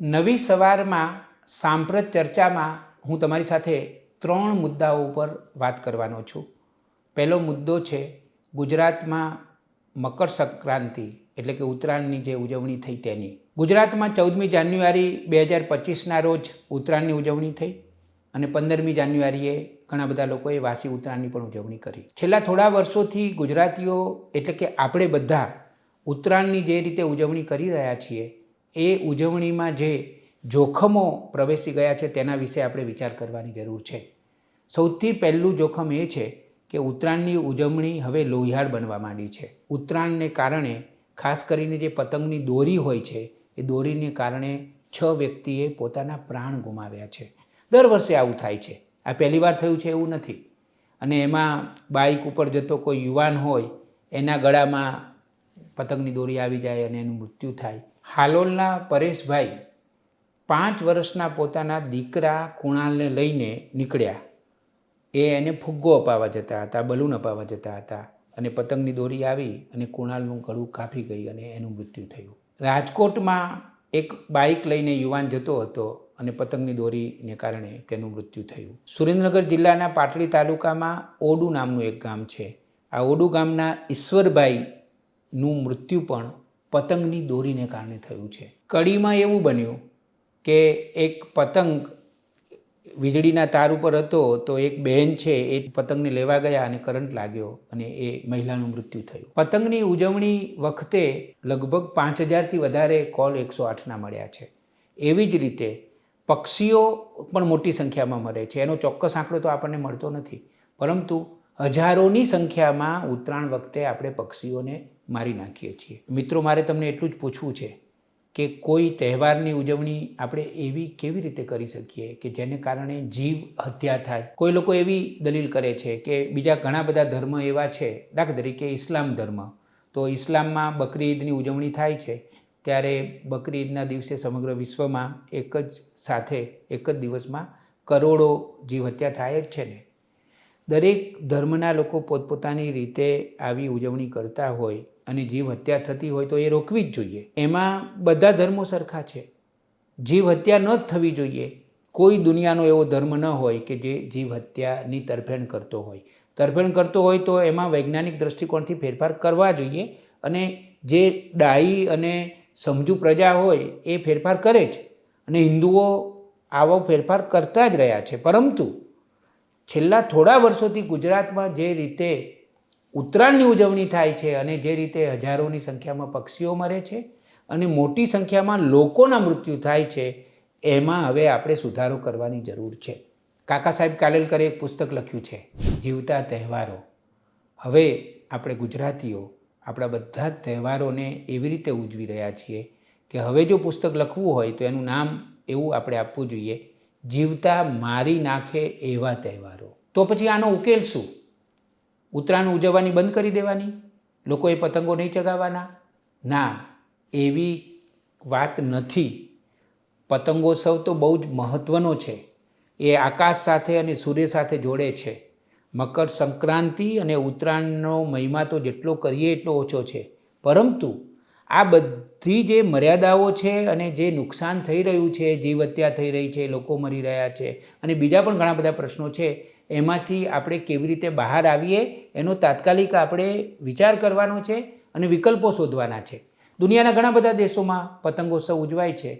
નવી સવારમાં સાંપ્રત ચર્ચામાં હું તમારી સાથે 3 મુદ્દાઓ ઉપર વાત કરવાનો છું. પહેલો મુદ્દો છે ગુજરાતમાં મકર સંક્રાંતિ એટલે કે ઉત્તરાયણની જે ઉજવણી થઈ તેની. ગુજરાતમાં 14મી જાન્યુઆરી 2025ના રોજ ઉત્તરાયણની ઉજવણી થઈ અને 15મી જાન્યુઆરીએ ઘણા બધા લોકોએ વાસી ઉત્તરાયણની પણ ઉજવણી કરી. છેલ્લા થોડા વર્ષોથી ગુજરાતીઓ એટલે કે આપણે બધા ઉત્તરાયણની જે રીતે ઉજવણી કરી રહ્યા છીએ એ ઉજવણીમાં જે જોખમો પ્રવેશી ગયા છે તેના વિશે આપણે વિચાર કરવાની જરૂર છે. સૌથી પહેલું જોખમ એ છે કે ઉત્તરાયણની ઉજવણી હવે લોહિયાળ બનવા માંડી છે. ઉત્તરાયણને કારણે ખાસ કરીને જે પતંગની દોરી હોય છે એ દોરીને કારણે 6 વ્યક્તિએ પોતાના પ્રાણ ગુમાવ્યા છે. દર વર્ષે આવું થાય છે. આ પહેલી વાર થયું છે એવું નથી. અને એમાં બાઇક ઉપર જતો કોઈ યુવાન હોય એના ગળામાં પતંગની દોરી આવી જાય અને એનું મૃત્યુ થાય. હાલોલના પરેશભાઈ 5 વર્ષના પોતાના દીકરા કુણાલને લઈને નીકળ્યા. એને ફુગ્ગો અપાવવા જતા હતા, બલૂન અપાવવા જતા હતા અને પતંગની દોરી આવી અને કુણાલનું ગળું કાપી ગઈ અને એનું મૃત્યુ થયું. રાજકોટમાં એક બાઇક લઈને યુવાન જતો હતો અને પતંગની દોરીને કારણે તેનું મૃત્યુ થયું. સુરેન્દ્રનગર જિલ્લાના પાટડી તાલુકામાં ઓડુ નામનું એક ગામ છે. આ ઓડુ ગામના ઈશ્વરભાઈનું મૃત્યુ પણ પતંગની દોરીને કારણે થયું છે. કડીમાં એવું બન્યું કે એક પતંગ વીજળીના તાર ઉપર હતો તો એક બહેન છે એ પતંગને લેવા ગયા અને કરંટ લાગ્યો અને એ મહિલાનું મૃત્યુ થયું. પતંગની ઉજવણી વખતે લગભગ 5000થી વધારે કોલ 108ના મળ્યા છે. એવી જ રીતે પક્ષીઓ પણ મોટી સંખ્યામાં મરે છે. એનો ચોક્કસ આંકડો તો આપણને મળતો નથી, પરંતુ હજારોની સંખ્યામાં ઉત્તરાયણ વખતે આપણે પક્ષીઓને મારી નાખીએ છીએ. મિત્રો, મારે તમને એટલું જ પૂછવું છે કે કોઈ તહેવારની ઉજવણી આપણે એવી કેવી રીતે કરી શકીએ કે જેને કારણે જીવ હત્યા થાય. કોઈ લોકો એવી દલીલ કરે છે કે બીજા ઘણા બધા ધર્મ એવા છે, દાખલા તરીકે ઇસ્લામ ધર્મ, તો ઇસ્લામમાં બકરી ઈદની ઉજવણી થાય છે ત્યારે બકરી ઈદના દિવસે સમગ્ર વિશ્વમાં એક જ સાથે એક જ દિવસમાં કરોડો જીવ હત્યા થાય જ છે ને. દરેક ધર્મના લોકો પોતપોતાની રીતે આવી ઉજવણી કરતા હોય અને જીવ હત્યા થતી હોય તો એ રોકવી જ જોઈએ. એમાં બધા ધર્મો સરખા છે. જીવ હત્યા ન જ થવી જોઈએ. કોઈ દુનિયાનો એવો ધર્મ ન હોય કે જે જીવ હત્યાની તરફેણ કરતો હોય. તરફેણ કરતો હોય તો એમાં વૈજ્ઞાનિક દૃષ્ટિકોણથી ફેરફાર કરવા જોઈએ અને જે ડાહી અને સમજુ પ્રજા હોય એ ફેરફાર કરે જ. અને હિન્દુઓ આવો ફેરફાર કરતા જ રહ્યા છે. પરંતુ છેલ્લા થોડા વર્ષોથી ગુજરાતમાં જે રીતે ઉત્તરાયણની ઉજવણી થાય છે અને જે રીતે હજારોની સંખ્યામાં પક્ષીઓ મરે છે અને મોટી સંખ્યામાં લોકોના મૃત્યુ થાય છે, એમાં હવે આપણે સુધારો કરવાની જરૂર છે. કાકા સાહેબ કાલેલકરે એક પુસ્તક લખ્યું છે, જીવતા તહેવારો. હવે આપણે ગુજરાતીઓ આપણા બધા જ તહેવારોને એવી રીતે ઉજવી રહ્યા છીએ કે હવે જો પુસ્તક લખવું હોય તો એનું નામ એવું આપણે આપવું જોઈએ, જીવતા મારી નાખે એવા તહેવારો. તો પછી આનો ઉકેલ શું? ઉત્તરાયણ ઉજવવાની બંધ કરી દેવાની? લોકોએ પતંગો નહીં ચગાવવાના? ના, એવી વાત નથી. પતંગોત્સવ તો બહુ જ મહત્ત્વનો છે. એ આકાશ સાથે અને સૂર્ય સાથે જોડે છે. મકર સંક્રાંતિ અને ઉત્તરાયણનો મહિમા તો જેટલો કરીએ એટલો ઓછો છે. પરંતુ આ બધી જે મર્યાદાઓ છે અને જે નુકસાન થઈ રહ્યું છે, જીવ હત્યા થઈ રહી છે, લોકો મરી રહ્યા છે અને બીજા પણ ઘણા બધા પ્રશ્નો છે, એમાંથી આપણે કેવી રીતે બહાર આવીએ એનો તાત્કાલિક આપણે વિચાર કરવાનો છે અને વિકલ્પો શોધવાના છે. દુનિયાના ઘણા બધા દેશોમાં પતંગોત્સવ ઉજવાય છે.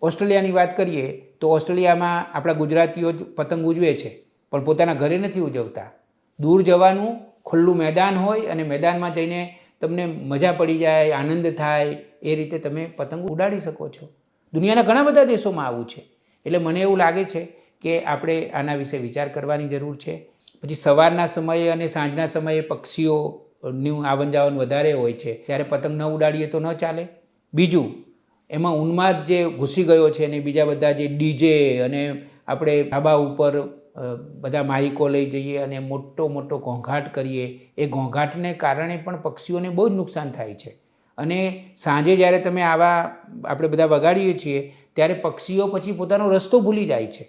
ઓસ્ટ્રેલિયાની વાત કરીએ તો ઓસ્ટ્રેલિયામાં આપણા ગુજરાતીઓ જ પતંગ ઉજવે છે, પણ પોતાના ઘરે નથી ઉજવતા. દૂર જવાનું, ખુલ્લું મેદાન હોય અને મેદાનમાં જઈને તમને મજા પડી જાય, આનંદ થાય, એ રીતે તમે પતંગ ઉડાડી શકો છો. દુનિયાના ઘણા બધા દેશોમાં આવું છે. એટલે મને એવું લાગે છે કે આપણે આના વિશે વિચાર કરવાની જરૂર છે. પછી સવારના સમયે અને સાંજના સમયે પક્ષીઓનું આવન જાવન વધારે હોય છે ત્યારે પતંગ ન ઉડાડીએ તો ન ચાલે. બીજું, એમાં ઉન્માદ જે ઘૂસી ગયો છે અને બીજા બધા જે ડીજે અને આપણે ધાબા ઉપર બધા માઇકો લઈ જઈએ અને મોટો મોટો ઘોંઘાટ કરીએ, એ ઘોંઘાટને કારણે પણ પક્ષીઓને બહુ જ નુકસાન થાય છે. અને સાંજે જ્યારે તમે આવા આપણે બધા વગાડીએ છીએ ત્યારે પક્ષીઓ પછી પોતાનો રસ્તો ભૂલી જાય છે.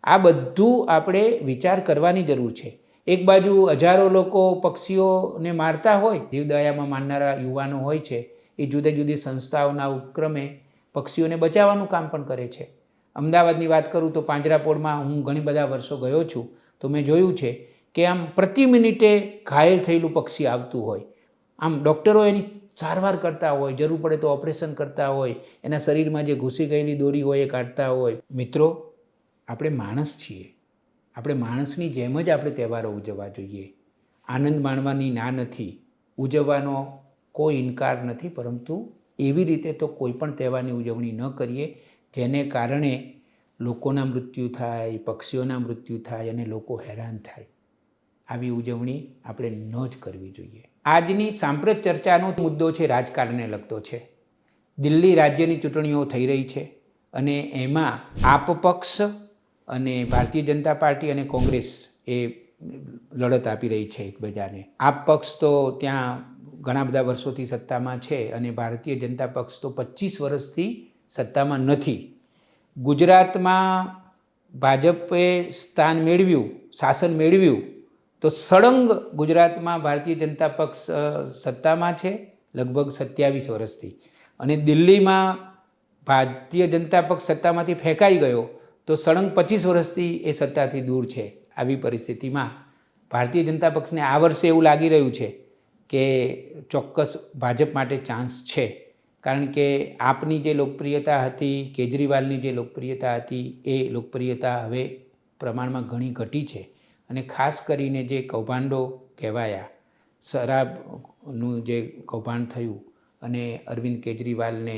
આ બધું આપણે વિચાર કરવાની જરૂર છે. એક બાજુ હજારો લોકો પક્ષીઓને મારતા હોય, જીવદયામાં માનનારા યુવાનો હોય છે, એ જુદી જુદી સંસ્થાઓના ઉપક્રમે પક્ષીઓને બચાવવાનું કામ પણ કરે છે. અમદાવાદની વાત કરું તો પાંજરાપોળમાં હું ઘણી બધા વર્ષો ગયો છું, તો મેં જોયું છે કે આમ પ્રતિ મિનિટે ઘાયલ થયેલું પક્ષી આવતું હોય. આમ ડૉક્ટરો એની સારવાર કરતા હોય, જરૂર પડે તો ઓપરેશન કરતા હોય, એના શરીરમાં જે ઘૂસી ગયેલી દોરી હોય એ કાઢતા હોય. મિત્રો, આપણે માણસ છીએ. આપણે માણસની જેમ જ આપણે તહેવારો ઉજવવા જોઈએ. આનંદ માણવાની ના નથી, ઉજવવાનો કોઈ ઇનકાર નથી, પરંતુ એવી રીતે તો કોઈ પણ તહેવારની ઉજવણી ન કરીએ જેને કારણે લોકોના મૃત્યુ થાય, પક્ષીઓના મૃત્યુ થાય અને લોકો હેરાન થાય. આવી ઉજવણી આપણે ન જ કરવી જોઈએ. આજની સાંપ્રત ચર્ચાનો મુદ્દો છે રાજકારણને લગતો છે. દિલ્હી રાજ્યની ચૂંટણીઓ થઈ રહી છે અને એમાં આપ પક્ષ અને ભારતીય જનતા પાર્ટી અને કોંગ્રેસ એ લડત આપી રહી છે એકબીજાને. આપ પક્ષ તો ત્યાં ઘણા બધા વર્ષોથી સત્તામાં છે અને ભારતીય જનતા પક્ષ તો 25 વર્ષથી સત્તામાં નથી. ગુજરાતમાં ભાજપે સ્થાન મેળવ્યું, શાસન મેળવ્યું, તો સળંગ ગુજરાતમાં ભારતીય જનતા પક્ષ સત્તામાં છે લગભગ 27 વર્ષથી, અને દિલ્હીમાં ભારતીય જનતા પક્ષ સત્તામાંથી ફેંકાઈ ગયો તો સળંગ 25 વર્ષથી એ સત્તાથી દૂર છે. આવી પરિસ્થિતિમાં ભારતીય જનતા પક્ષને આ વર્ષે એવું લાગી રહ્યું છે કે ચોક્કસ ભાજપ માટે ચાન્સ છે, કારણ કે આપની જે લોકપ્રિયતા હતી, કેજરીવાલની જે લોકપ્રિયતા હતી, એ લોકપ્રિયતા હવે પ્રમાણમાં ઘણી ઘટી છે. અને ખાસ કરીને જે કૌભાંડો કહેવાયા, શરાબનું જે કૌભાંડ થયું અને અરવિંદ કેજરીવાલને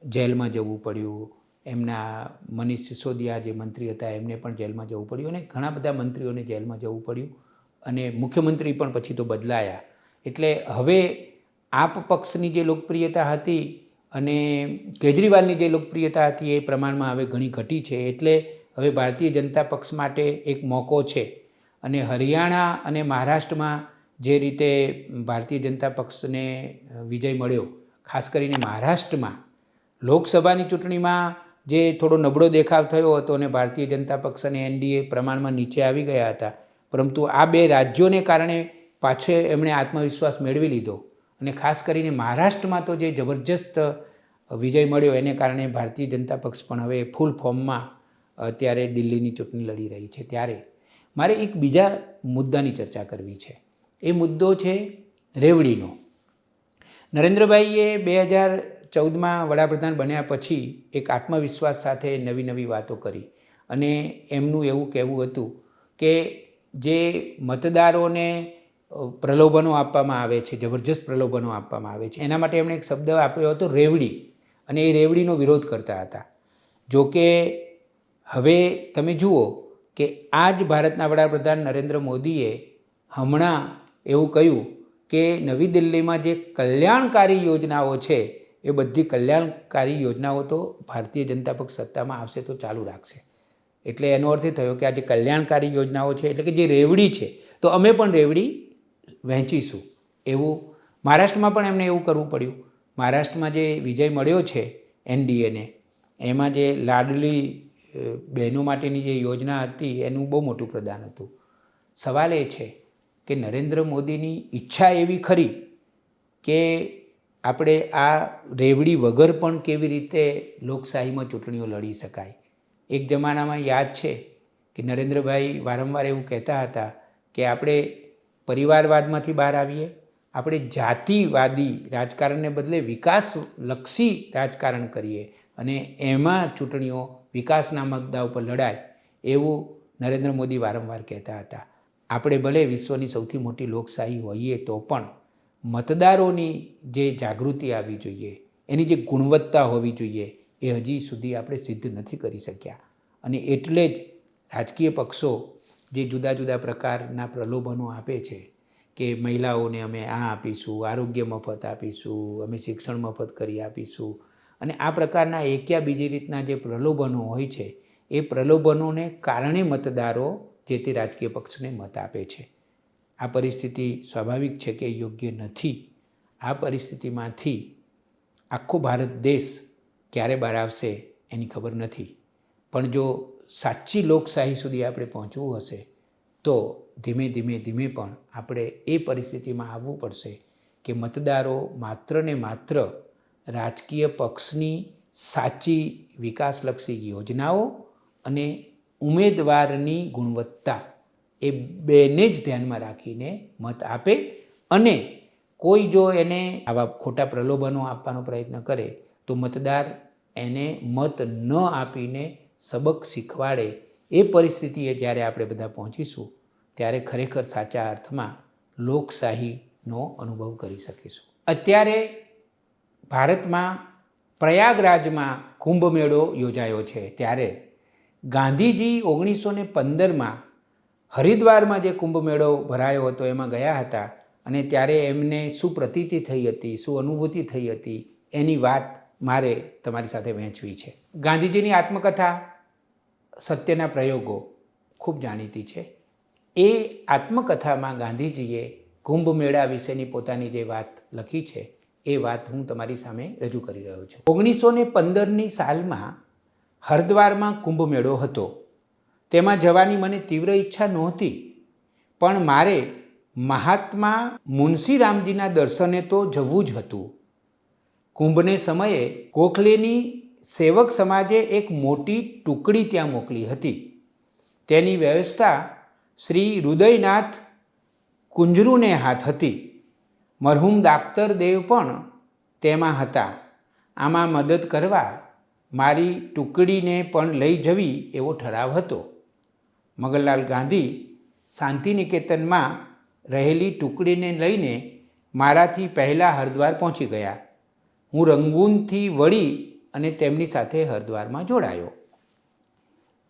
જેલમાં જવું પડ્યું, એમના મનીષ સિસોદિયા જે મંત્રી હતા એમને પણ જેલમાં જવું પડ્યું અને ઘણા બધા મંત્રીઓને જેલમાં જવું પડ્યું અને મુખ્યમંત્રી પણ પછી તો બદલાયા. એટલે હવે આપ પક્ષની જે લોકપ્રિયતા હતી અને કેજરીવાલની જે લોકપ્રિયતા હતી એ પ્રમાણમાં હવે ઘણી ઘટી છે. એટલે હવે ભારતીય જનતા પક્ષ માટે એક મોકો છે. અને હરિયાણા અને મહારાષ્ટ્રમાં જે રીતે ભારતીય જનતા પક્ષને વિજય મળ્યો, ખાસ કરીને મહારાષ્ટ્રમાં લોકસભાની ચૂંટણીમાં જે થોડો નબળો દેખાવ થયો હતો અને ભારતીય જનતા પક્ષ અને એનડીએ પ્રમાણમાં નીચે આવી ગયા હતા, પરંતુ આ બે રાજ્યોને કારણે પાછો એમણે આત્મવિશ્વાસ મેળવી લીધો અને ખાસ કરીને મહારાષ્ટ્રમાં તો જે જબરજસ્ત વિજય મળ્યો એને કારણે ભારતીય જનતા પક્ષ પણ હવે ફૂલ ફોર્મમાં અત્યારે દિલ્હીની ચૂંટણી લડી રહી છે. ત્યારે મારે એક બીજા મુદ્દાની ચર્ચા કરવી છે. એ મુદ્દો છે રેવડીનો. નરેન્દ્રભાઈએ 2014માં વડાપ્રધાન બન્યા પછી એક આત્મવિશ્વાસ સાથે નવી નવી વાતો કરી અને એમનું એવું કહેવું હતું કે જે મતદારોને પ્રલોભનો આપવામાં આવે છે, જબરજસ્ત પ્રલોભનો આપવામાં આવે છે, એના માટે એમણે એક શબ્દ આપ્યો હતો રેવડી, અને એ રેવડીનો વિરોધ કરતા હતા. જો કે હવે તમે જુઓ કે આ જ ભારતના વડાપ્રધાન નરેન્દ્ર મોદીએ હમણાં એવું કહ્યું કે નવી દિલ્હીમાં જે કલ્યાણકારી યોજનાઓ છે એ બધી કલ્યાણકારી યોજનાઓ તો ભારતીય જનતા પક્ષ સત્તામાં આવશે તો ચાલુ રાખશે. એટલે એનો અર્થ એ થયો કે આ જે કલ્યાણકારી યોજનાઓ છે એટલે કે જે રેવડી છે તો અમે પણ રેવડી વહેંચીશું. એવું મહારાષ્ટ્રમાં પણ એમને એવું કરવું પડ્યું. મહારાષ્ટ્રમાં જે વિજય મળ્યો છે એનડીએને, એમાં જે લાડલી બહેનો માટેની જે યોજના હતી એનું બહુ મોટું પ્રદાન હતું. સવાલ એ છે કે નરેન્દ્ર મોદીની ઈચ્છા એવી ખરી કે આપણે આ રેવડી વગર પણ કેવી રીતે લોકશાહીમાં ચૂંટણીઓ લડી શકાય. એક જમાનામાં યાદ છે કે નરેન્દ્રભાઈ વારંવાર એવું કહેતા હતા કે આપણે પરિવારવાદમાંથી બહાર આવીએ, આપણે જાતિવાદી રાજકારણને બદલે વિકાસલક્ષી રાજકારણ કરીએ અને એમાં ચૂંટણીઓ વિકાસના મુદ્દા ઉપર લડાય, એવું નરેન્દ્ર મોદી વારંવાર કહેતા હતા. આપણે ભલે વિશ્વની સૌથી મોટી લોકશાહી હોઈએ તો પણ મતદારોની જે જાગૃતિ આવવી જોઈએ, એની જે ગુણવત્તા હોવી જોઈએ, એ હજી સુધી આપણે સિદ્ધ નથી કરી શક્યા. અને એટલે જ રાજકીય પક્ષો જે જુદા જુદા પ્રકારના પ્રલોભનો આપે છે કે મહિલાઓને અમે આ આપીશું, આરોગ્ય મફત આપીશું, અમે શિક્ષણ મફત કરી આપીશું, અને આ પ્રકારના એક્યા બીજી રીતના જે પ્રલોભનો હોય છે એ પ્રલોભનોને કારણે મતદારો જે તે રાજકીય પક્ષને મત આપે છે. આ પરિસ્થિતિ સ્વાભાવિક છે કે યોગ્ય નથી. આ પરિસ્થિતિમાંથી આખો ભારત દેશ ક્યારે બહાર આવશે એની ખબર નથી, પણ જો સાચી લોકશાહી સુધી આપણે પહોંચવું હશે તો ધીમે ધીમે ધીમે પણ આપણે એ પરિસ્થિતિમાં આવવું પડશે કે મતદારો માત્ર ને માત્ર રાજકીય પક્ષની સાચી વિકાસલક્ષી યોજનાઓ અને ઉમેદવારની ગુણવત્તા એ બેને જ ધ્યાનમાં રાખીને મત આપે અને કોઈ જો એને આવા ખોટા પ્રલોભનો આપવાનો પ્રયત્ન કરે તો મતદાર એને મત ન આપીને સબક શીખવાડે. એ પરિસ્થિતિએ જ્યારે આપણે બધા પહોંચીશું ત્યારે ખરેખર સાચા અર્થમાં લોકશાહીનો અનુભવ કરી શકીશું. અત્યારે ભારતમાં પ્રયાગરાજમાં કુંભ મેળો યોજાયો છે ત્યારે ગાંધીજી 1915માં હરિદ્વારમાં જે કુંભ મેળો ભરાયો હતો એમાં ગયા હતા અને ત્યારે એમને શું પ્રતીતિ થઈ હતી, શું અનુભૂતિ થઈ હતી એની વાત મારે તમારી સાથે વહેંચવી છે. ગાંધીજીની આત્મકથા સત્યના પ્રયોગો ખૂબ જાણીતી છે. એ આત્મકથામાં ગાંધીજીએ કુંભ મેળા વિશેની પોતાની જે વાત લખી છે એ વાત હું તમારી સામે રજૂ કરી રહ્યો છું. 1915ની સાલમાં હરિદ્વારમાં કુંભ મેળો હતો. તેમાં જવાની મને તીવ્ર ઈચ્છા નહોતી, પણ મારે મહાત્મા મુનશીરામજીના દર્શને તો જવું જ હતું. કુંભને સમયે ગોખલેની સેવક સમાજે એક મોટી ટુકડી ત્યાં મોકલી હતી. તેની વ્યવસ્થા શ્રી હૃદયનાથ કુંજરુને હાથ હતી. મરહુમ દાક્તર દેવ પણ તેમાં હતા. આમાં મદદ કરવા મારી ટુકડીને પણ લઈ જવી એવો ઠરાવ હતો. મગનલાલ ગાંધી શાંતિનિકેતનમાં રહેલી ટુકડીને લઈને મારાથી પહેલાં હરિદ્વાર પહોંચી ગયા. હું રંગૂનથી વળી અને તેમની સાથે હરિદ્વારમાં જોડાયો.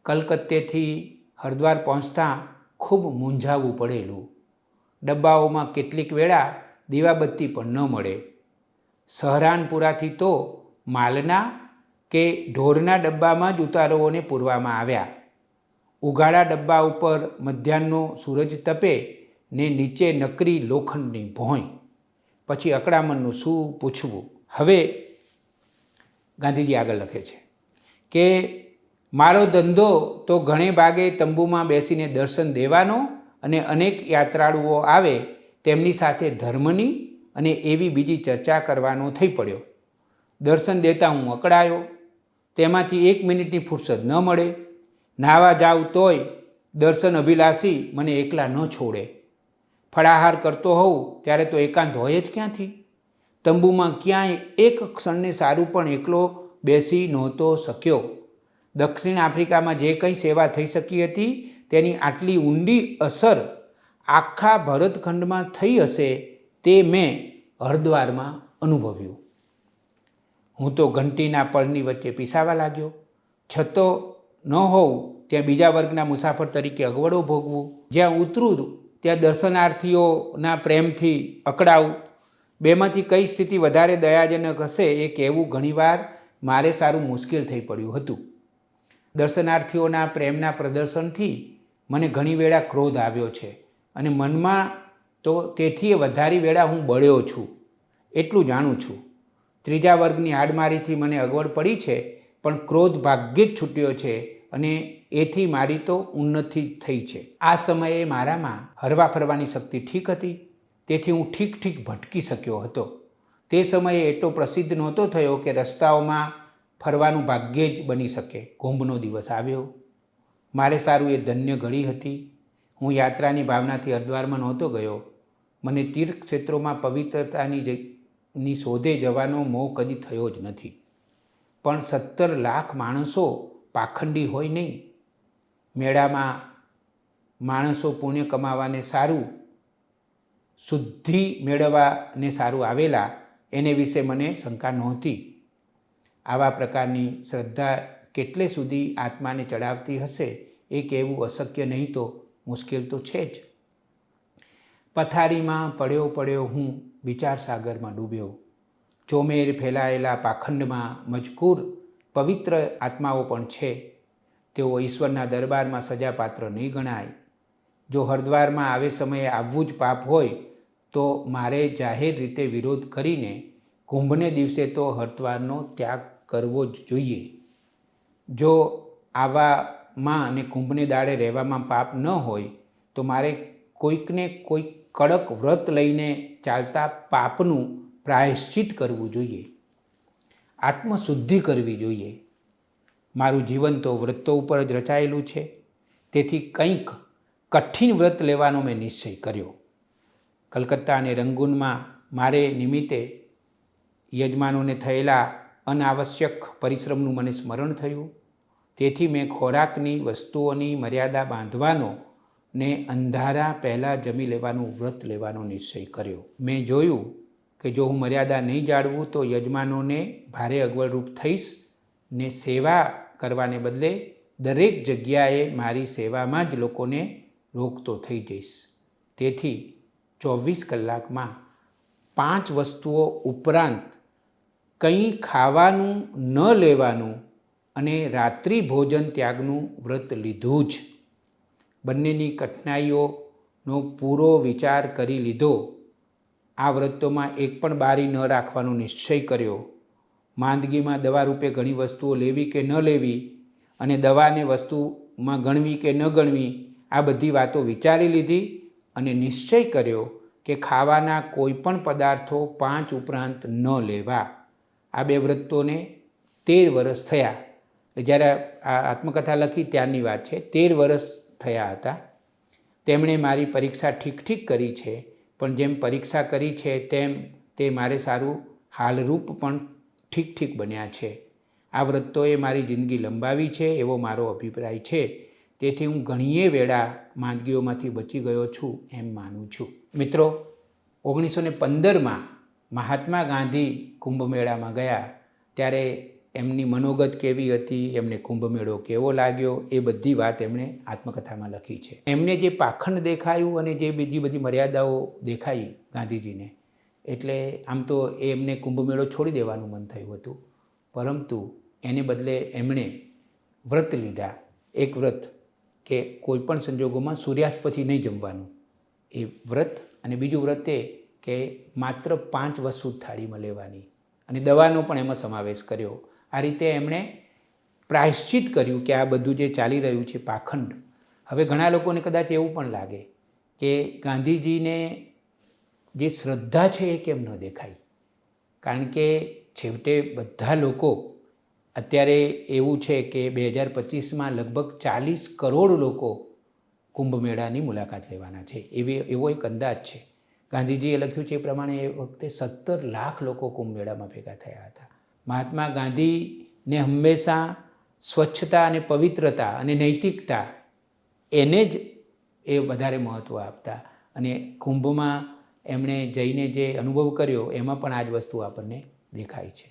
કલકત્તેથી હરિદ્વાર પહોંચતાં ખૂબ મૂંઝાવવું પડેલું. ડબ્બાઓમાં કેટલીક વેળા દીવાબત્તી પણ ન મળે. સહરાનપુરાથી તો માલના કે ઢોરના ડબ્બામાં જ ઉતારુઓને પૂરવામાં આવ્યા. ઉઘાડા ડબ્બા ઉપર મધ્યાહ્નનો સૂરજ તપે ને નીચે નકરી લોખંડની ભોંય. પછી અકળામણનું શું પૂછવું. હવે ગાંધીજી આગળ લખે છે કે મારો ધંધો તો ઘણે ભાગે તંબુમાં બેસીને દર્શન દેવાનો અને અનેક યાત્રાળુઓ આવે તેમની સાથે ધર્મની અને એવી બીજી ચર્ચા કરવાનો થઈ પડ્યો. દર્શન દેતા હું અકળાયો. તેમાંથી 1 મિનિટની ફુરસદ ન મળે. નાહવા જાઉં તોય દર્શન અભિલાષી મને એકલા ન છોડે. ફળાહાર કરતો હોઉં ત્યારે તો એકાંત હોય જ ક્યાંથી. તંબુમાં ક્યાંય એક ક્ષણને સારું પણ એકલો બેસી નહોતો શક્યો. દક્ષિણ આફ્રિકામાં જે કંઈ સેવા થઈ શકી હતી તેની આટલી ઊંડી અસર આખા ભરતખંડમાં થઈ હશે તે મેં હરિદ્વારમાં અનુભવ્યું. હું તો ઘંટીના પળની વચ્ચે પીસાવા લાગ્યો. છતો ન હોઉં ત્યાં બીજા વર્ગના મુસાફર તરીકે અગવડો ભોગવું. જ્યાં ઉતરું ત્યાં દર્શનાર્થીઓના પ્રેમથી અકળાવું. બેમાંથી કઈ સ્થિતિ વધારે દયાજનક હશે એ કહેવું ઘણીવાર મારે સારું મુશ્કેલ થઈ પડ્યું હતું. દર્શનાર્થીઓના પ્રેમના પ્રદર્શનથી મને ઘણી વેળા ક્રોધ આવ્યો છે અને મનમાં તો તેથી વધારે વેળા હું બળ્યો છું. એટલું જાણું છું. ત્રીજા વર્ગની હાડમારીથી મને અગવડ પડી છે, પણ ક્રોધ ભાગ્યે જ છૂટ્યો છે અને એથી મારી તો ઉન્નતિ થઈ છે. આ સમયે મારામાં હરવા ફરવાની શક્તિ ઠીક હતી, તેથી હું ઠીક ભટકી શક્યો હતો. તે સમયે એટલો પ્રસિદ્ધ નહોતો થયો કે રસ્તાઓમાં ફરવાનું ભાગ્યે જ બની શકે. કુંભનો દિવસ આવ્યો. મારે સારું એ ધન્ય ઘડી હતી. હું યાત્રાની ભાવનાથી હરિદ્વારમાં નહોતો ગયો. મને તીર્થક્ષેત્રોમાં પવિત્રતાની શોધે જવાનો મોહ કદી થયો જ નથી. પણ 17 લાખ માણસો પાખંડી હોય નહીં. મેળામાં માણસો પુણ્ય કમાવાને સારું, શુદ્ધિ મેળવવાને સારું આવેલા એને વિશે મને શંકા નહોતી. આવા પ્રકારની શ્રદ્ધા કેટલે સુધી આત્માને ચડાવતી હશે એ કહેવું અશક્ય નહીં તો મુશ્કેલ તો છે જ. પથારીમાં પડ્યો હું વિચાર સાગરમાં ડૂબ્યો. ચોમેર ફેલાયેલા પાખંડમાં મજકૂર પવિત્ર આત્માઓ પણ છે. તેઓ ઈશ્વરના દરબારમાં સજાપાત્ર નહીં ગણાય. જો હરિદ્વારમાં આવે સમયે આવવું જ પાપ હોય તો મારે જાહેર રીતે વિરોધ કરીને કુંભને દિવસે તો હરિદ્વારનો ત્યાગ કરવો જ જોઈએ. જો આવામાં અને કુંભને દાડે રહેવામાં પાપ ન હોય તો મારે કોઈકને કોઈક કડક વ્રત લઈને ચાલતા પાપનું પ્રાયશ્ચિત કરવું જોઈએ. આત્મશુદ્ધિ કરવી જોઈએ. મારું જીવન તો વ્રતો ઉપર જ રચાયેલું છે, તેથી કંઈક કઠિન વ્રત લેવાનો મેં નિશ્ચય કર્યો. કલકત્તા અને રંગૂનમાં મારે નિમિત્તે યજમાનોને થયેલા અનાવશ્યક પરિશ્રમનું મને સ્મરણ થયું. તેથી મેં ખોરાકની વસ્તુઓની મર્યાદા બાંધવાનો ને અંધારા પહેલાં જમી લેવાનું વ્રત લેવાનો નિશ્ચય કર્યો. મેં જોયું કે જો હું મર્યાદા નહીં જાળવું તો યજમાનોને ભારે અગવડરૂપ થઈશ ને સેવા કરવાને બદલે દરેક જગ્યાએ મારી સેવામાં જ લોકોને રોકતો થઈ જઈશ. તેથી 24 કલાકમાં 5 વસ્તુઓ ઉપરાંત કંઈ ખાવાનું ન લેવાનું અને રાત્રિ ભોજન ત્યાગનું વ્રત લીધું જ. બંનેની કઠિનાઈઓનો પૂરો વિચાર કરી લીધો. આ વ્રતોમાં એક પણ બારી ન રાખવાનો નિશ્ચય કર્યો. માંદગીમાં દવા રૂપે ઘણી વસ્તુઓ લેવી કે ન લેવી અને દવાને વસ્તુમાં ગણવી કે ન ગણવી, આ બધી વાતો વિચારી લીધી અને નિશ્ચય કર્યો કે ખાવાના કોઈ પણ પદાર્થો 5 ઉપરાંત ન લેવા. આ 2 વ્રતોને 13 વર્ષ થયા. જ્યારે આ આત્મકથા લખી ત્યારની વાત છે, 13 વર્ષ થયા હતા. તેમણે મારી પરીક્ષા ઠીક કરી છે, પણ જેમ પરીક્ષા કરી છે તેમ તે મારે સારું હાલરૂપ પણ ઠીક બન્યા છે. આ વ્રતોએ મારી જિંદગી લંબાવી છે એવો મારો અભિપ્રાય છે. તેથી હું ઘણીએ વેળા માંદગીઓમાંથી બચી ગયો છું એમ માનું છું. મિત્રો, 1915માં મહાત્મા ગાંધી કુંભમેળામાં ગયા ત્યારે એમની મનોગત કેવી હતી, એમને કુંભમેળો કેવો લાગ્યો, એ બધી વાત એમણે આત્મકથામાં લખી છે. એમને જે પાખંડ દેખાયું અને જે બીજી બધી મર્યાદાઓ દેખાઈ ગાંધીજીને, એટલે આમ તો એમને કુંભમેળો છોડી દેવાનું મન થયું હતું, પરંતુ એને બદલે એમણે વ્રત લીધા. એક વ્રત કે કોઈપણ સંજોગોમાં સૂર્યાસ્ત પછી નહીં જમવાનું, એ વ્રત. અને બીજું વ્રત એ કે માત્ર 5 વસ્તુ થાળીમાં લેવાની, અને દવાનો પણ એમાં સમાવેશ કર્યો. આ રીતે એમણે પ્રાયશ્ચિત કર્યું કે આ બધું જે ચાલી રહ્યું છે પાખંડ. હવે ઘણા લોકોને કદાચ એવું પણ લાગે કે ગાંધીજીને જે શ્રદ્ધા છે એ કેમ ન દેખાઈ, કારણ કે છેવટે બધા લોકો અત્યારે એવું છે કે 2025માં લગભગ 40 કરોડ લોકો કુંભમેળાની મુલાકાત લેવાના છે, એવો એક અંદાજ છે. ગાંધીજીએ લખ્યું છે એ પ્રમાણે એ વખતે 17 લાખ લોકો કુંભમેળામાં ભેગા થયા હતા. મહાત્મા ગાંધીને હંમેશા સ્વચ્છતા અને પવિત્રતા અને નૈતિકતા એને જ એ વધારે મહત્ત્વ આપતા, અને કુંભમાં એમણે જઈને જે અનુભવ કર્યો એમાં પણ આ જ વસ્તુ આપણને દેખાય છે.